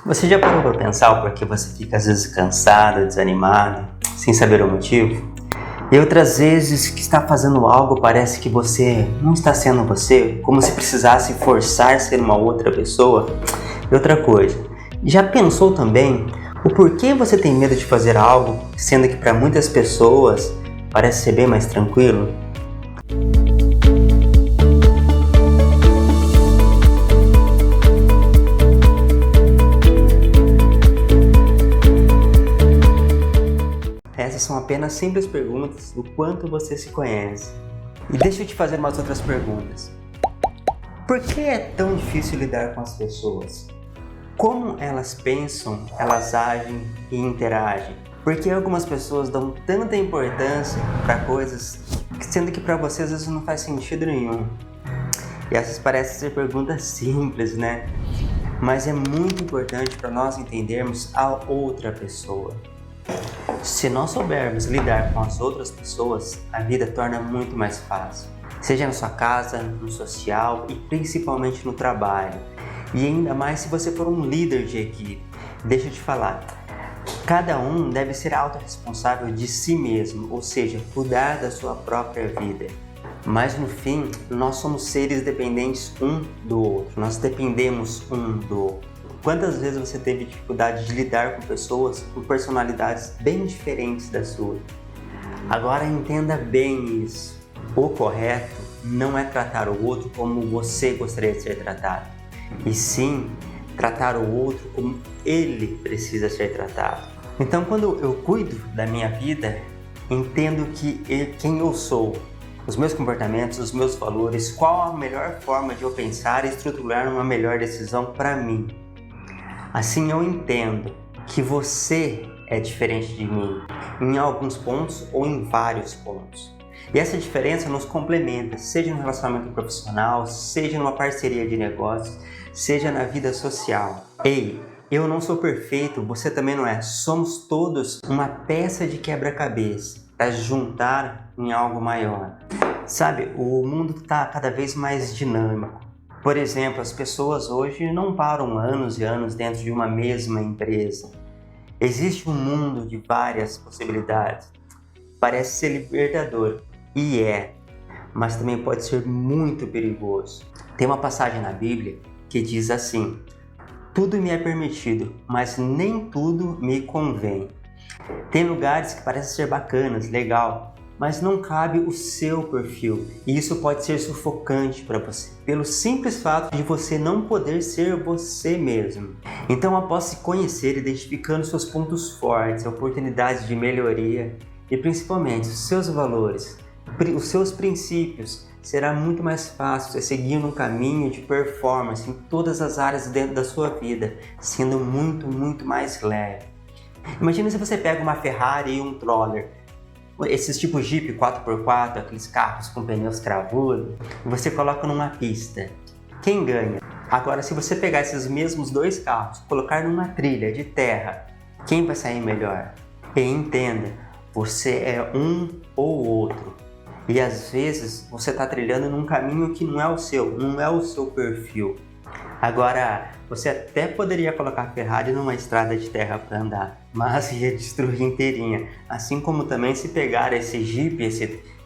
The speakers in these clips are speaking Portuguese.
Você já parou para pensar o porquê você fica às vezes cansado, desanimado, sem saber o motivo? E outras vezes que está fazendo algo parece que você não está sendo você, como se precisasse forçar ser uma outra pessoa? E outra coisa, já pensou também o porquê você tem medo de fazer algo, sendo que para muitas pessoas parece ser bem mais tranquilo? Essas são apenas simples perguntas do quanto você se conhece. E deixa eu te fazer umas outras perguntas. Por que é tão difícil lidar com as pessoas? Como elas pensam, elas agem e interagem? Por que algumas pessoas dão tanta importância para coisas, sendo que para você às vezes não faz sentido nenhum? E essas parecem ser perguntas simples, né? Mas é muito importante para nós entendermos a outra pessoa. Se nós soubermos lidar com as outras pessoas, a vida torna muito mais fácil. Seja na sua casa, no social e principalmente no trabalho. E ainda mais se você for um líder de equipe. Deixa eu te falar, cada um deve ser autorresponsável de si mesmo, ou seja, cuidar da sua própria vida. Mas no fim, nós somos seres dependentes um do outro, nós dependemos um do outro. Quantas vezes você teve dificuldade de lidar com pessoas com personalidades bem diferentes da sua? Agora entenda bem isso. O correto não é tratar o outro como você gostaria de ser tratado, e sim tratar o outro como ele precisa ser tratado. Então, quando eu cuido da minha vida, entendo quem eu sou, os meus comportamentos, os meus valores, qual a melhor forma de eu pensar e estruturar uma melhor decisão para mim. Assim eu entendo que você é diferente de mim em alguns pontos ou em vários pontos. E essa diferença nos complementa, seja no relacionamento profissional, seja numa parceria de negócios, seja na vida social. Ei, eu não sou perfeito, você também não é. Somos todos uma peça de quebra-cabeça para juntar em algo maior. Sabe, o mundo está cada vez mais dinâmico. Por exemplo, as pessoas hoje não param anos e anos dentro de uma mesma empresa. Existe um mundo de várias possibilidades. Parece ser libertador, e é, mas também pode ser muito perigoso. Tem uma passagem na Bíblia que diz assim: tudo me é permitido, mas nem tudo me convém. Tem lugares que parecem ser bacanas, legal, mas não cabe o seu perfil, e isso pode ser sufocante para você, pelo simples fato de você não poder ser você mesmo. Então, após se conhecer, identificando seus pontos fortes, oportunidades de melhoria e principalmente os seus valores, os seus princípios, será muito mais fácil você seguir um caminho de performance em todas as áreas dentro da sua vida, sendo muito mais leve. Imagina se você pega uma Ferrari e um Troller, esses tipos Jeep 4x4, aqueles carros com pneus cravudos, você coloca numa pista. Quem ganha? Agora, se você pegar esses mesmos dois carros, colocar numa trilha de terra, quem vai sair melhor? E entenda, você é um ou outro. E às vezes você está trilhando num caminho que não é o seu perfil. Agora, você até poderia colocar a Ferrari numa estrada de terra para andar, mas ia destruir inteirinha. Assim como também se pegar esse Jeep,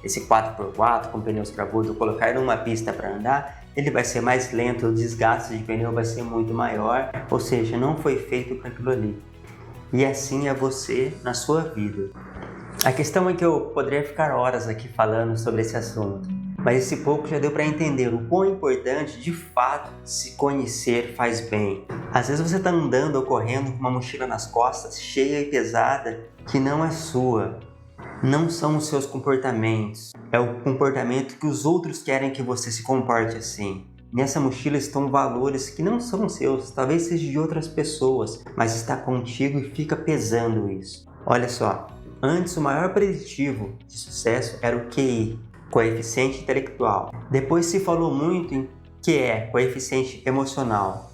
esse 4x4 com pneus cravudos, colocar numa pista para andar, ele vai ser mais lento, o desgaste de pneu vai ser muito maior, ou seja, não foi feito para aquilo ali. E assim é você na sua vida. A questão é que eu poderia ficar horas aqui falando sobre esse assunto, mas esse pouco já deu para entender o quão importante de fato se conhecer faz bem. Às vezes você está andando ou correndo com uma mochila nas costas, cheia e pesada, que não é sua. Não são os seus comportamentos, é o comportamento que os outros querem que você se comporte assim. Nessa mochila estão valores que não são seus, talvez seja de outras pessoas, mas está contigo e fica pesando isso. Olha só, antes o maior preditivo de sucesso era o QI, coeficiente intelectual. Depois se falou muito em que é coeficiente emocional.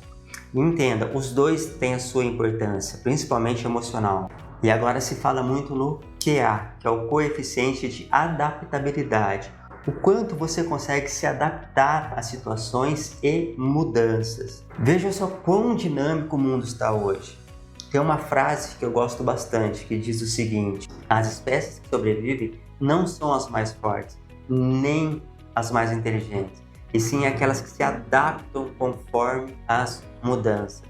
Entenda, os dois têm a sua importância, principalmente emocional. E agora se fala muito no QA, que é o coeficiente de adaptabilidade, o quanto você consegue se adaptar a situações e mudanças. Veja só quão dinâmico o mundo está hoje. Tem uma frase que eu gosto bastante que diz o seguinte: as espécies que sobrevivem não são as mais fortes, nem as mais inteligentes, e sim aquelas que se adaptam conforme as mudanças.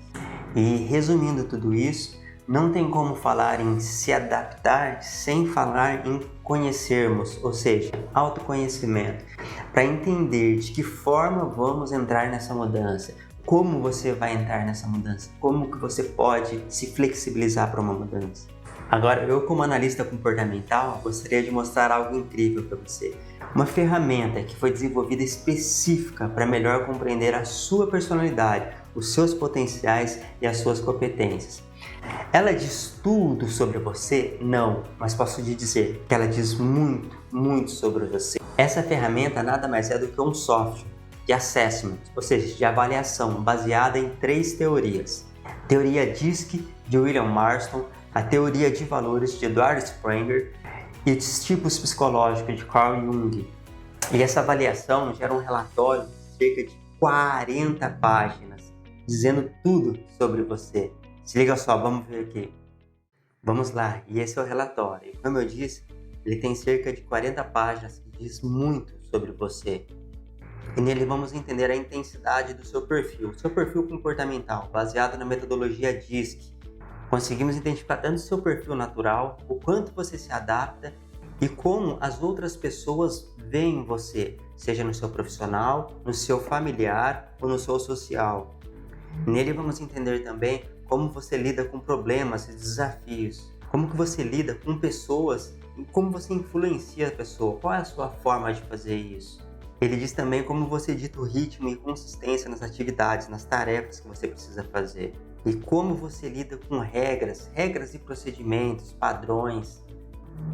E resumindo tudo isso, não tem como falar em se adaptar sem falar em conhecermos, ou seja, autoconhecimento, para entender de que forma vamos entrar nessa mudança, como você vai entrar nessa mudança, como que você pode se flexibilizar para uma mudança. Agora, eu como analista comportamental, gostaria de mostrar algo incrível para você. Uma ferramenta que foi desenvolvida específica para melhor compreender a sua personalidade, os seus potenciais e as suas competências. Ela diz tudo sobre você? Não, mas posso te dizer que ela diz muito sobre você. Essa ferramenta nada mais é do que um software de assessment, ou seja, de avaliação, baseada em 3 teorias. Teoria DISC, de William Marston, a teoria de valores de Edward Springer e os tipos psicológicos de Carl Jung. E essa avaliação gera um relatório de cerca de 40 páginas, dizendo tudo sobre você. Se liga só, vamos ver aqui. Vamos lá, e esse é o relatório. E como eu disse, ele tem cerca de 40 páginas que diz muito sobre você. E nele vamos entender a intensidade do seu perfil comportamental, baseado na metodologia DISC. Conseguimos identificar tanto o seu perfil natural, o quanto você se adapta e como as outras pessoas veem você, seja no seu profissional, no seu familiar ou no seu social. Nele vamos entender também como você lida com problemas e desafios, como que você lida com pessoas e como você influencia a pessoa, qual é a sua forma de fazer isso. Ele diz também como você dita o ritmo e consistência nas atividades, nas tarefas que você precisa fazer. E como você lida com regras e procedimentos, padrões.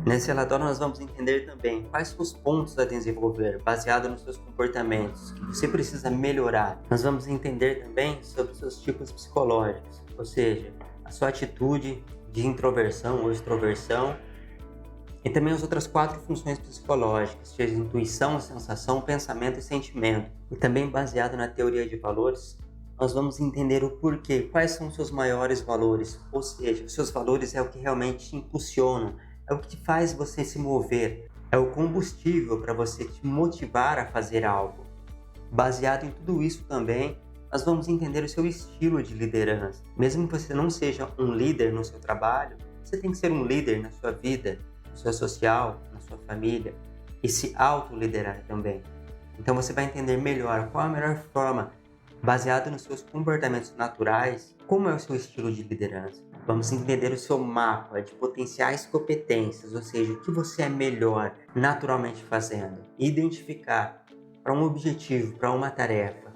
Nesse relatório nós vamos entender também quais são os pontos a desenvolver, baseado nos seus comportamentos, que você precisa melhorar. Nós vamos entender também sobre os seus tipos psicológicos, ou seja, a sua atitude de introversão ou extroversão, e também as outras 4 funções psicológicas, seja intuição, sensação, pensamento e sentimento. E também baseado na teoria de valores, nós vamos entender o porquê, quais são os seus maiores valores, ou seja, os seus valores é o que realmente te impulsionam, é o que te faz você se mover, é o combustível para você te motivar a fazer algo. Baseado em tudo isso também, nós vamos entender o seu estilo de liderança. Mesmo que você não seja um líder no seu trabalho, você tem que ser um líder na sua vida, no seu social, na sua família, e se autoliderar também. Então você vai entender melhor qual a melhor forma, baseado nos seus comportamentos naturais, como é o seu estilo de liderança. Vamos entender o seu mapa de potenciais competências, ou seja, o que você é melhor naturalmente fazendo. Identificar para um objetivo, para uma tarefa,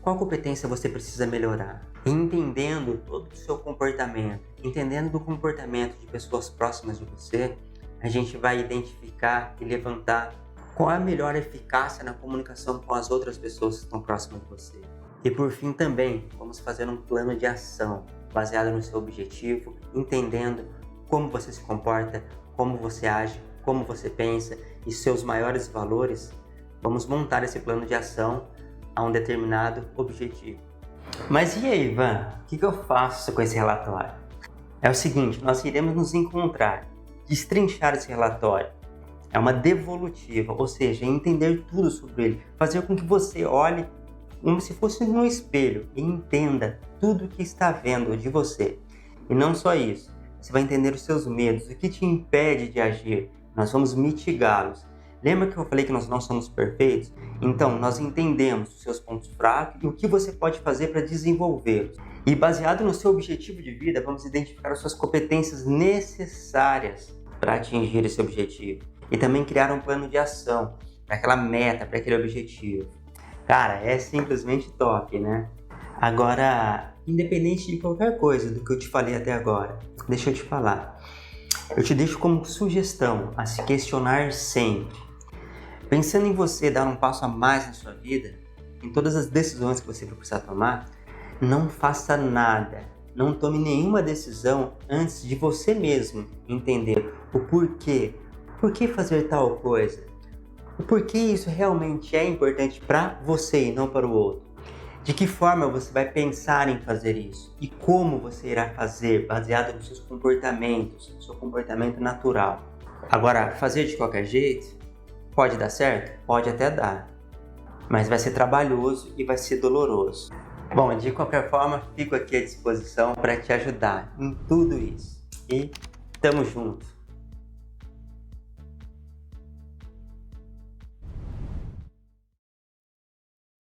qual competência você precisa melhorar. Entendendo todo o seu comportamento, entendendo do comportamento de pessoas próximas de você, a gente vai identificar e levantar qual é a melhor eficácia na comunicação com as outras pessoas que estão próximas de você. E por fim também, vamos fazer um plano de ação baseado no seu objetivo, entendendo como você se comporta, como você age, como você pensa e seus maiores valores. Vamos montar esse plano de ação a um determinado objetivo. Mas e aí, Ivan? O que eu faço com esse relatório? É o seguinte, nós iremos nos encontrar, destrinchar esse relatório. É uma devolutiva, ou seja, entender tudo sobre ele, fazer com que você olhe como se fosse no espelho e entenda tudo o que está vendo de você. E não só isso, você vai entender os seus medos, o que te impede de agir. Nós vamos mitigá-los. Lembra que eu falei que nós não somos perfeitos? Então, nós entendemos os seus pontos fracos e o que você pode fazer para desenvolvê-los. E baseado no seu objetivo de vida, vamos identificar as suas competências necessárias para atingir esse objetivo. E também criar um plano de ação para aquela meta, para aquele objetivo. Cara, é simplesmente top, né? Agora, independente de qualquer coisa do que eu te falei até agora, deixa eu te falar. Eu te deixo como sugestão a se questionar sempre. Pensando em você dar um passo a mais na sua vida, em todas as decisões que você vai precisar tomar, não faça nada, não tome nenhuma decisão antes de você mesmo entender o porquê. Por que fazer tal coisa? E por que isso realmente é importante para você e não para o outro? De que forma você vai pensar em fazer isso? E como você irá fazer, baseado nos seus comportamentos, no seu comportamento natural. Agora, fazer de qualquer jeito, pode dar certo? Pode até dar. Mas vai ser trabalhoso e vai ser doloroso. Bom, de qualquer forma, fico aqui à disposição para te ajudar em tudo isso. E tamo junto!